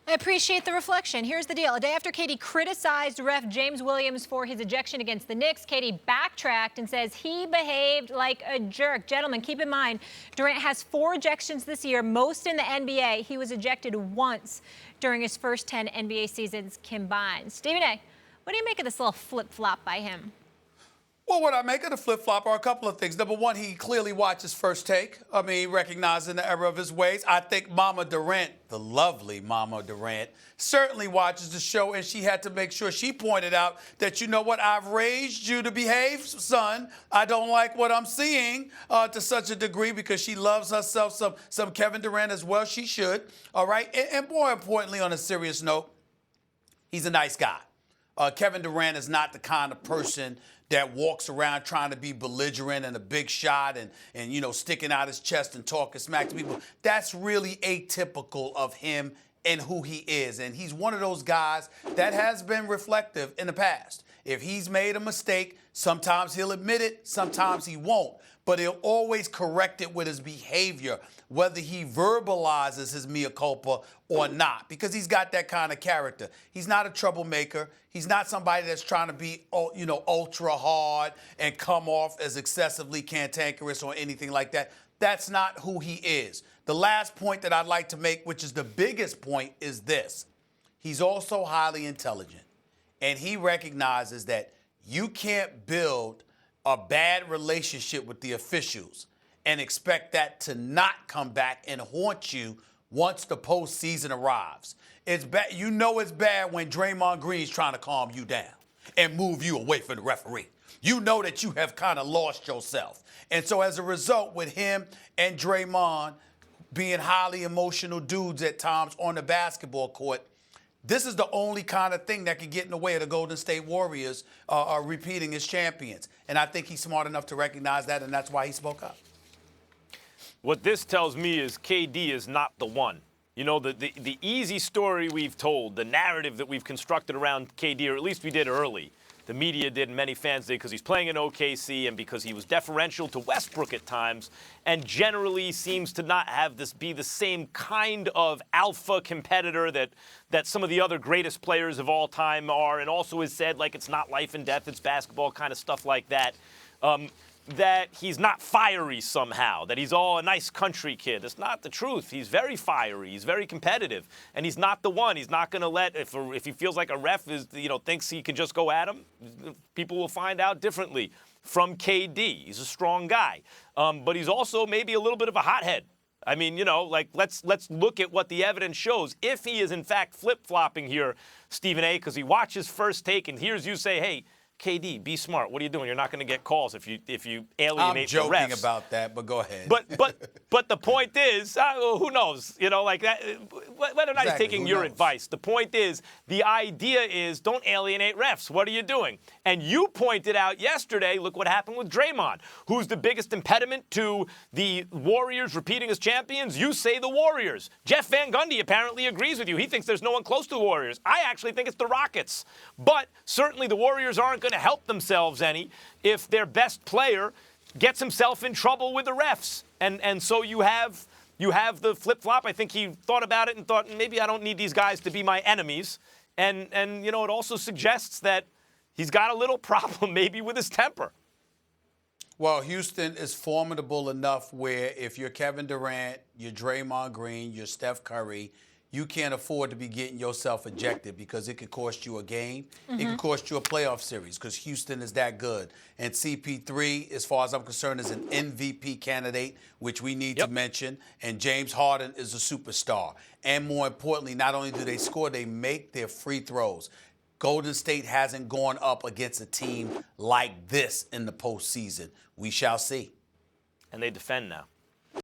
I appreciate the reflection. Here's the deal. A day after KD criticized ref James Williams for his ejection against the Knicks, KD backtracked and says he behaved like a jerk. Gentlemen, keep in mind, Durant has 4 ejections this year, most in the NBA. He was ejected once during his first 10 NBA seasons combined. Stephen A., what do you make of this little flip-flop by him? Well, what I make of the flip-flop are a couple of things. Number one, he clearly watches First Take. I mean, recognizing the error of his ways. I think Mama Durant, the lovely Mama Durant, certainly watches the show, and she had to make sure she pointed out that, you know what, I've raised you to behave, son. I don't like what I'm seeing to such a degree, because she loves herself some Kevin Durant as well. She should, all right? And more importantly, on a serious note, he's a nice guy. Kevin Durant is not the kind of person that walks around trying to be belligerent and a big shot and you know, sticking out his chest and talking smack to people. That's really atypical of him and who he is. And he's one of those guys that has been reflective in the past. If he's made a mistake, sometimes he'll admit it, sometimes he won't. But he'll always correct it with his behavior, whether he verbalizes his mea culpa or not, because he's got that kind of character. He's not a troublemaker. He's not somebody that's trying to be, you know, ultra hard and come off as excessively cantankerous or anything like that. That's not who he is. The last point that I'd like to make, which is the biggest point, is this. He's also highly intelligent, and he recognizes that you can't build a bad relationship with the officials and expect that to not come back and haunt you once the postseason arrives. It's bad. You know it's bad when Draymond Green's trying to calm you down and move you away from the referee. You know that you have kind of lost yourself. And so as a result, with him and Draymond being highly emotional dudes at times on the basketball court, this is the only kind of thing that can get in the way of the Golden State Warriors repeating as champions. And I think he's smart enough to recognize that, and that's why he spoke up. What this tells me is KD is not the one. You know, the easy story we've told, the narrative that we've constructed around KD, or at least we did early, the media did and many fans did, because he's playing in OKC and because he was deferential to Westbrook at times and generally seems to not have this be the same kind of alpha competitor that some of the other greatest players of all time are, and also has said, like, it's not life and death, it's basketball, kind of stuff like that. That he's not fiery somehow, that he's all a nice country kid. That's not the truth. He's very fiery. He's very competitive. And he's not the one. He's not going to let, if he feels like a ref is, you know, thinks he can just go at him, people will find out differently from KD. He's a strong guy. But he's also maybe a little bit of a hothead. I mean, you know, like, let's look at what the evidence shows. If he is, in fact, flip-flopping here, Stephen A., because he watches First Take and hears you say, hey, KD, be smart. What are you doing? You're not going to get calls if you alienate the refs. I'm joking about that, but go ahead. But the point is, who knows? You know, like that. Whether or not he's taking your advice, the point is, the idea is, don't alienate refs. What are you doing? And you pointed out yesterday, look what happened with Draymond, who's the biggest impediment to the Warriors repeating as champions. You say the Warriors. Jeff Van Gundy apparently agrees with you. He thinks there's no one close to the Warriors. I actually think it's the Rockets. But certainly the Warriors aren't going to help themselves any if their best player gets himself in trouble with the refs. And so you have the flip-flop. I think he thought about it and thought, maybe I don't need these guys to be my enemies. And you know, it also suggests that he's got a little problem maybe with his temper. Well, Houston is formidable enough where if you're Kevin Durant, you're Draymond Green, you're Steph Curry, you can't afford to be getting yourself ejected, because it could cost you a game. It could cost you a playoff series, because Houston is that good. And CP3, as far as I'm concerned, is an MVP candidate, which we need to mention. And James Harden is a superstar. And more importantly, not only do they score, they make their free throws. Golden State hasn't gone up against a team like this in the postseason. We shall see. And they defend now.